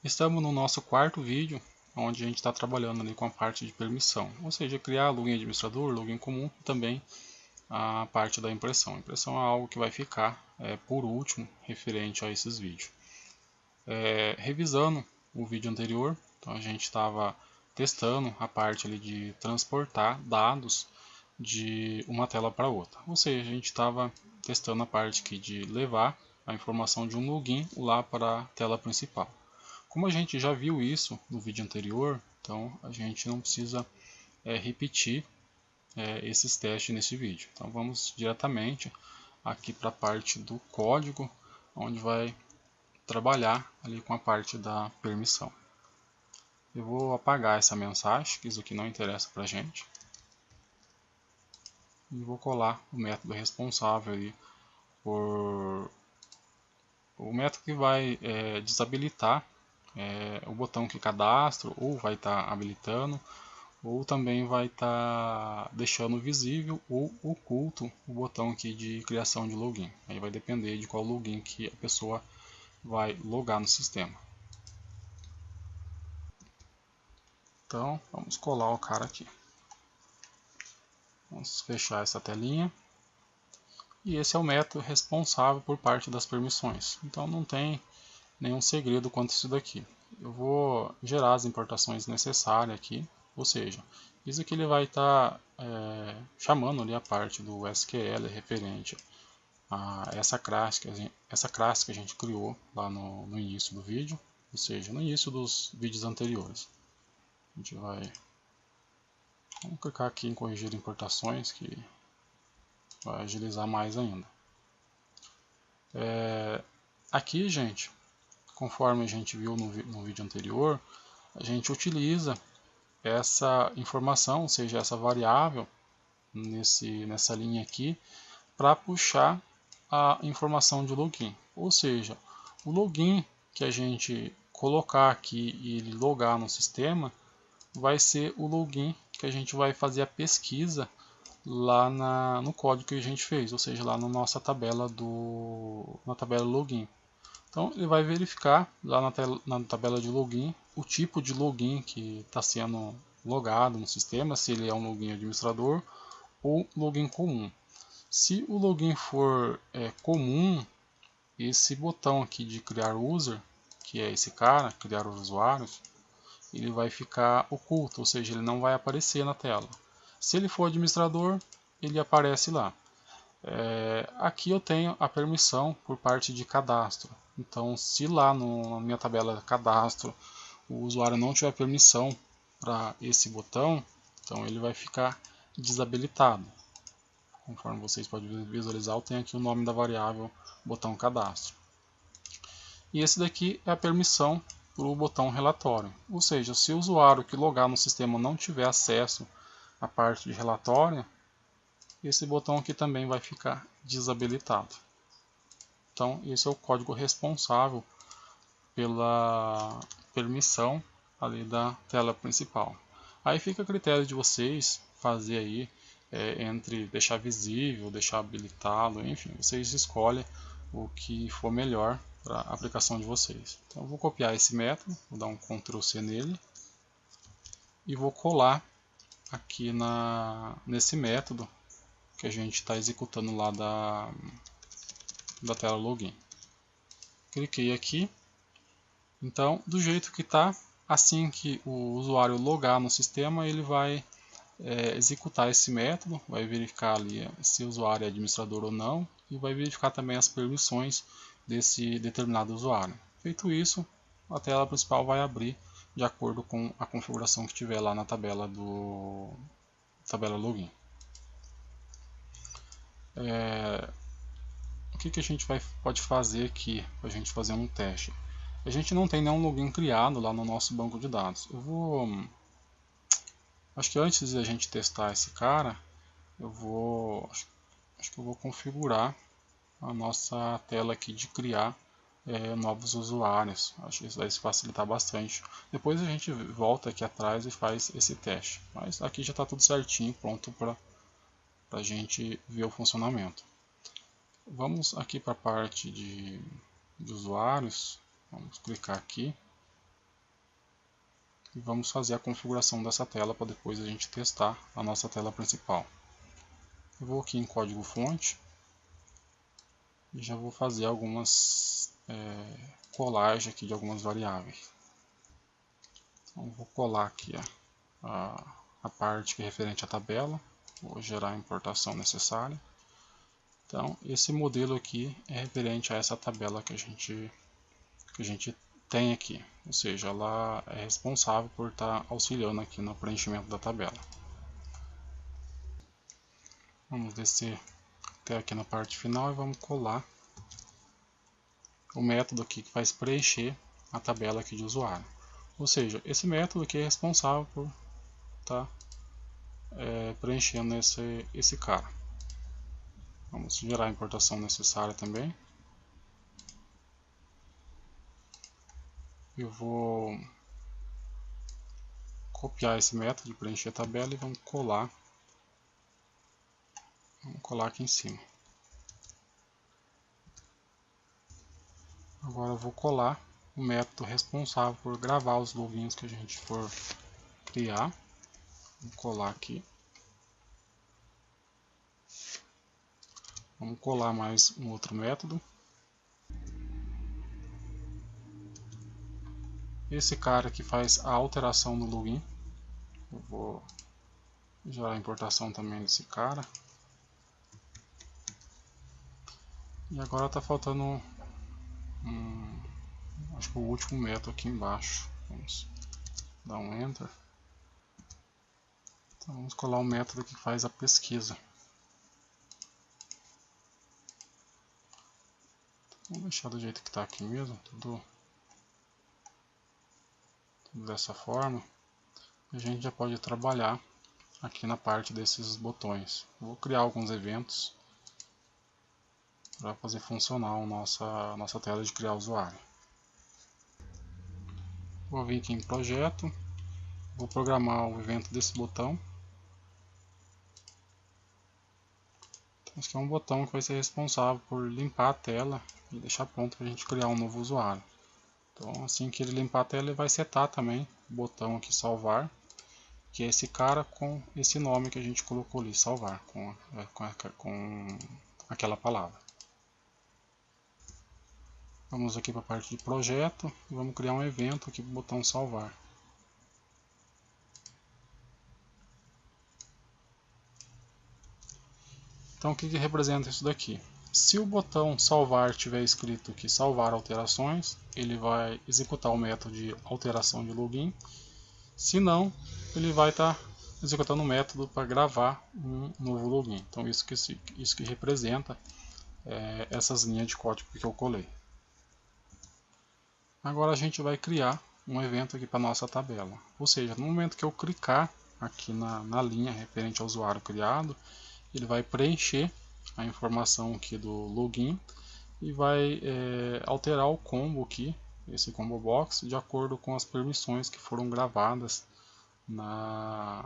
Estamos no nosso quarto vídeo, onde a gente está trabalhando ali com a parte de permissão, ou seja, criar login administrador, login comum e também a parte da impressão. A impressão é algo que vai ficar por último, referente a esses vídeos. Revisando o vídeo anterior, então a gente estava testando a parte ali de transportar dados de uma tela para outra, ou seja, a gente estava testando a parte aqui de levar a informação de um login lá para a tela principal. Como a gente já viu isso no vídeo anterior, então a gente não precisa repetir esses testes nesse vídeo. Então vamos diretamente aqui para a parte do código, onde vai trabalhar ali com a parte da permissão. Eu vou apagar essa mensagem, que isso aqui não interessa para a gente. E vou colar o método responsável ali por o método que vai desabilitar o botão que cadastro, ou vai estar habilitando, ou também vai estar deixando visível ou oculto o botão aqui de criação de login. Aí vai depender de qual login que a pessoa vai logar no sistema. Então vamos colar o cara aqui. Vamos fechar essa telinha. E esse é o método responsável por parte das permissões. Então não tem nenhum segredo quanto a isso daqui. Eu vou gerar as importações necessárias aqui, ou seja, isso aqui ele vai estar chamando ali a parte do SQL referente a essa classe que a gente criou lá no início do vídeo, ou seja, no início dos vídeos anteriores. A gente vamos clicar aqui em corrigir importações, que vai agilizar mais ainda. Aqui, gente, conforme a gente viu no vídeo anterior, a gente utiliza essa informação, ou seja, essa variável nessa linha aqui, para puxar a informação de login. Ou seja, o login que a gente colocar aqui e ele logar no sistema, vai ser o login que a gente vai fazer a pesquisa lá no código que a gente fez, ou seja, lá na nossa tabela na tabela login. Então ele vai verificar lá na tabela de login o tipo de login que está sendo logado no sistema, se ele é um login administrador ou login comum. Se o login for comum, esse botão aqui de criar user, que é esse cara, criar usuários, ele vai ficar oculto, ou seja, ele não vai aparecer na tela. Se ele for administrador, ele aparece lá. Aqui eu tenho a permissão por parte de cadastro. Então, se lá na minha tabela cadastro o usuário não tiver permissão para esse botão, então ele vai ficar desabilitado. Conforme vocês podem visualizar, eu tenho aqui o nome da variável botão cadastro. E esse daqui é a permissão para o botão relatório. Ou seja, se o usuário que logar no sistema não tiver acesso à parte de relatório, esse botão aqui também vai ficar desabilitado. Então, esse é o código responsável pela permissão ali da tela principal. Aí fica a critério de vocês fazer aí entre deixar visível, deixar habilitado, enfim, vocês escolhem o que for melhor para a aplicação de vocês. Então eu vou copiar esse método, vou dar um Ctrl C nele e vou colar aqui nesse método que a gente está executando lá da tela login. Cliquei aqui. Então, do jeito que está, assim que o usuário logar no sistema, ele vai executar esse método, vai verificar ali se o usuário é administrador ou não, e vai verificar também as permissões desse determinado usuário. Feito isso, a tela principal vai abrir de acordo com a configuração que tiver lá na tabela login. O que a gente pode fazer aqui para a gente fazer um teste? A gente não tem nenhum login criado lá no nosso banco de dados. Acho que antes de a gente testar esse cara, acho que eu vou configurar a nossa tela aqui de criar novos usuários. Acho que isso vai facilitar bastante. Depois a gente volta aqui atrás e faz esse teste. Mas aqui já está tudo certinho, pronto para a gente ver o funcionamento. Vamos aqui para a parte de usuários. Vamos clicar aqui. e vamos fazer a configuração dessa tela para depois a gente testar a nossa tela principal. Eu vou aqui em código fonte e já vou fazer algumas colagens aqui de algumas variáveis. Então vou colar aqui a parte que é referente à tabela, vou gerar a importação necessária. Então esse modelo aqui é referente a essa tabela que a gente tem aqui, ou seja, ela é responsável por estar auxiliando aqui no preenchimento da tabela. Vamos descer até aqui na parte final e vamos colar o método aqui que vai preencher a tabela aqui de usuário. Ou seja, esse método aqui é responsável por estar preenchendo esse cara. Vamos gerar a importação necessária também. Eu vou copiar esse método de preencher a tabela e vamos colar aqui em cima. Agora eu vou colar o método responsável por gravar os logins que a gente for criar. Vou colar aqui. Vamos colar mais um outro método. Esse cara que faz a alteração do login. Eu vou gerar a importação também desse cara. E agora está faltando acho que o último método aqui embaixo. Vamos dar um Enter. Então vamos colar o método que faz a pesquisa. Vamos deixar do jeito que está aqui mesmo, tudo dessa forma. A gente já pode trabalhar aqui na parte desses botões. Vou criar alguns eventos para fazer funcionar a nossa tela de criar usuário. Vou vir aqui em projeto, vou programar o evento desse botão. Então, esse aqui é um botão que vai ser responsável por limpar a tela e deixar pronto para a gente criar um novo usuário. Então assim que ele limpar a tela, ele vai setar também o botão aqui salvar, que é esse cara com esse nome que a gente colocou ali, salvar, com aquela palavra. Vamos aqui para a parte de projeto e vamos criar um evento aqui para o botão salvar. Então o que representa isso daqui? Se o botão salvar tiver escrito que salvar alterações, ele vai executar o método de alteração de login. Se não, ele vai estar executando o método para gravar um novo login. Então isso que representa essas linhas de código que eu colei. Agora a gente vai criar um evento aqui para nossa tabela. Ou seja, no momento que eu clicar aqui na linha referente ao usuário criado, ele vai preencher a informação aqui do login e vai alterar o combo aqui, esse combo box, de acordo com as permissões que foram gravadas na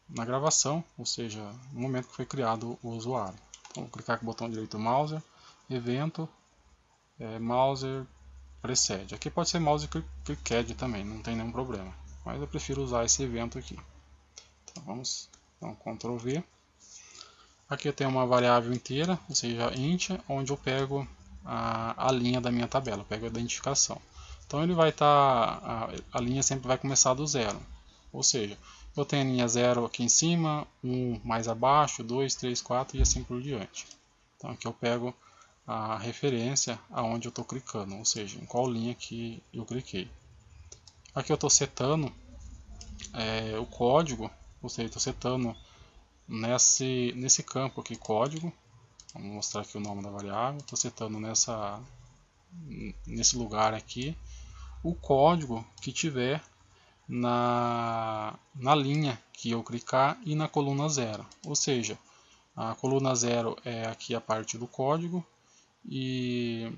gravação, ou seja, no momento que foi criado o usuário. Então, vou clicar com o botão direito mouse, evento, mouse precede. Aqui pode ser mouse clicked também, não tem nenhum problema, mas eu prefiro usar esse evento aqui. Então vamos dar um Ctrl V. Aqui eu tenho uma variável inteira, ou seja, int, onde eu pego a linha da minha tabela, eu pego a identificação. Então ele vai estar, a linha sempre vai começar do zero, ou seja, eu tenho a linha 0 aqui em cima, 1 mais abaixo, 2, 3, 4 e assim por diante. Então aqui eu pego a referência aonde eu estou clicando, ou seja, em qual linha que eu cliquei. Aqui eu estou setando o código, ou seja, estou setando nesse campo aqui código. Vamos mostrar aqui o nome da variável. Estou setando nesse lugar aqui o código que tiver na linha que eu clicar e na coluna 0. Ou seja, a coluna 0 é aqui a parte do código e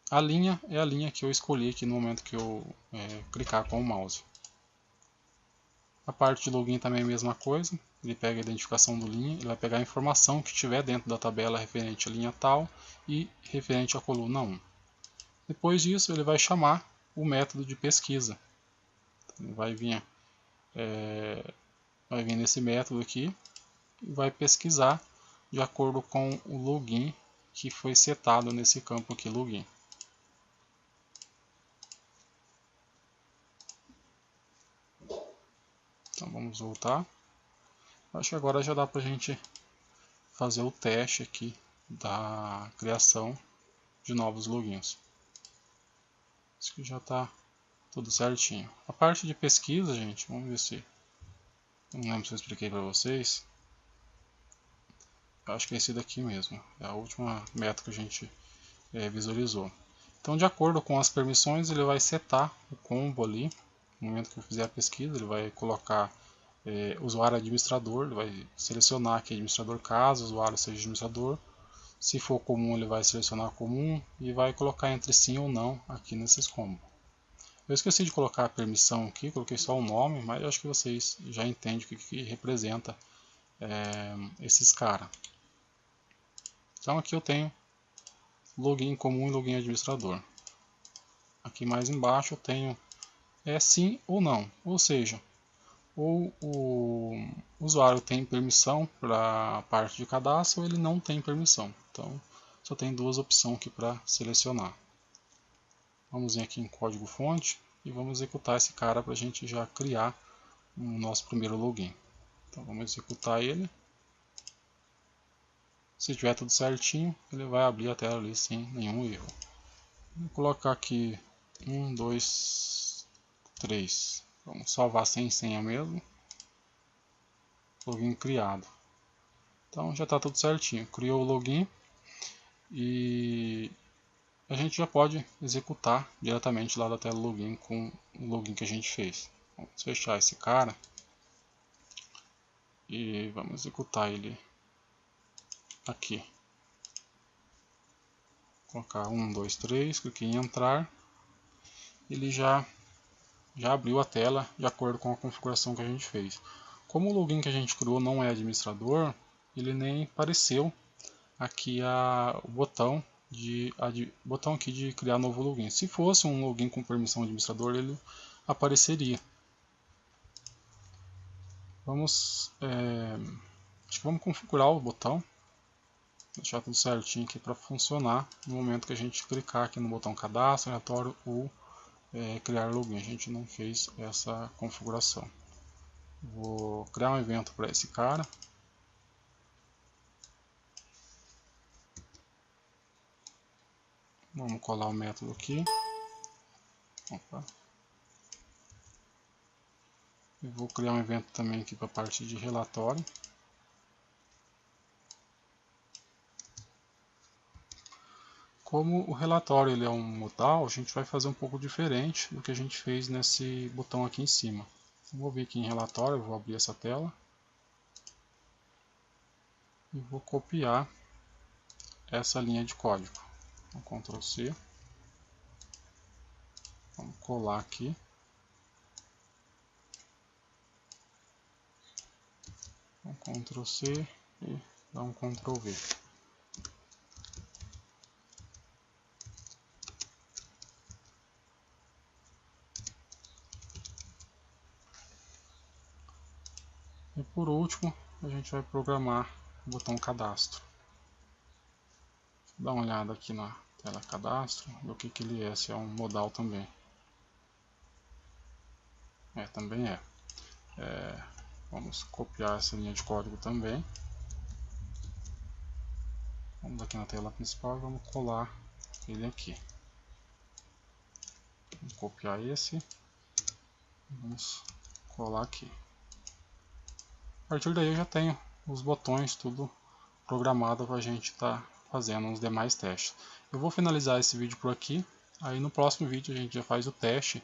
a linha é a linha que eu escolhi aqui no momento que eu clicar com o mouse. A parte de login também é a mesma coisa, ele pega a identificação do linha, ele vai pegar a informação que tiver dentro da tabela referente à linha tal e referente à coluna 1. Depois disso ele vai chamar o método de pesquisa. Vai vir nesse método aqui e vai pesquisar de acordo com o login que foi setado nesse campo aqui, login. Então vamos voltar. Acho que agora já dá para a gente fazer o teste aqui da criação de novos logins. Isso que já está tudo certinho. A parte de pesquisa, gente, vamos ver se... Não lembro se eu expliquei para vocês. Eu acho que é esse daqui mesmo. É a última meta que a gente visualizou. Então, de acordo com as permissões, ele vai setar o combo ali. No momento que eu fizer a pesquisa, ele vai colocar usuário administrador. Ele vai selecionar aqui administrador caso o usuário seja administrador. Se for comum, ele vai selecionar comum e vai colocar entre sim ou não aqui nesses combos. Eu esqueci de colocar a permissão aqui, coloquei só o nome, mas eu acho que vocês já entendem o que representa esses caras. Então aqui eu tenho login comum e login administrador. Aqui mais embaixo eu tenho sim ou não, ou seja, ou o usuário tem permissão para a parte de cadastro ou ele não tem permissão. Então só tem duas opções aqui para selecionar. Vamos vir aqui em código fonte e vamos executar esse cara para a gente já criar o nosso primeiro login. Então vamos executar ele. Se tiver tudo certinho, ele vai abrir a tela ali sem nenhum erro. Vou colocar aqui 1, 2, 3. Vamos salvar sem senha mesmo. Login criado. Então já está tudo certinho. Criou o login e a gente já pode executar diretamente lá da tela login com o login que a gente fez. Vamos fechar esse cara e vamos executar ele aqui. Vou colocar 1, 2, 3, cliquei em entrar. Ele já abriu a tela de acordo com a configuração que a gente fez. Como o login que a gente criou não é administrador, ele nem apareceu aqui o botão aqui de criar novo login. Se fosse um login com permissão administrador, ele apareceria. Vamos configurar o botão, deixar tudo certinho aqui para funcionar no momento que a gente clicar aqui no botão cadastro, aleatório ou criar login. A gente não fez essa configuração. Vou criar um evento para esse cara. Vamos colar o método aqui. Opa. E vou criar um evento também aqui para a parte de relatório. Como o relatório ele é um modal, a gente vai fazer um pouco diferente do que a gente fez nesse botão aqui em cima. Vou vir aqui em relatório, vou abrir essa tela. E vou copiar essa linha de código. Então, Ctrl C. Vamos colar aqui. Ctrl C e dar um Ctrl V. E por último, a gente vai programar o botão cadastro. Dá uma olhada aqui na tela cadastro, ver o que ele é, se é um modal também. Também é. Vamos copiar essa linha de código também. Vamos aqui na tela principal e vamos colar ele aqui. Vamos copiar esse. Vamos colar aqui. A partir daí eu já tenho os botões tudo programado para a gente estar fazendo os demais testes. Eu vou finalizar esse vídeo por aqui. Aí no próximo vídeo a gente já faz o teste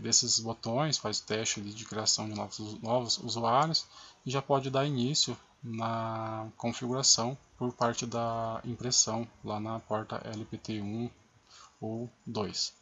desses botões, faz o teste de criação de novos usuários e já pode dar início na configuração por parte da impressão lá na porta LPT1 ou 2.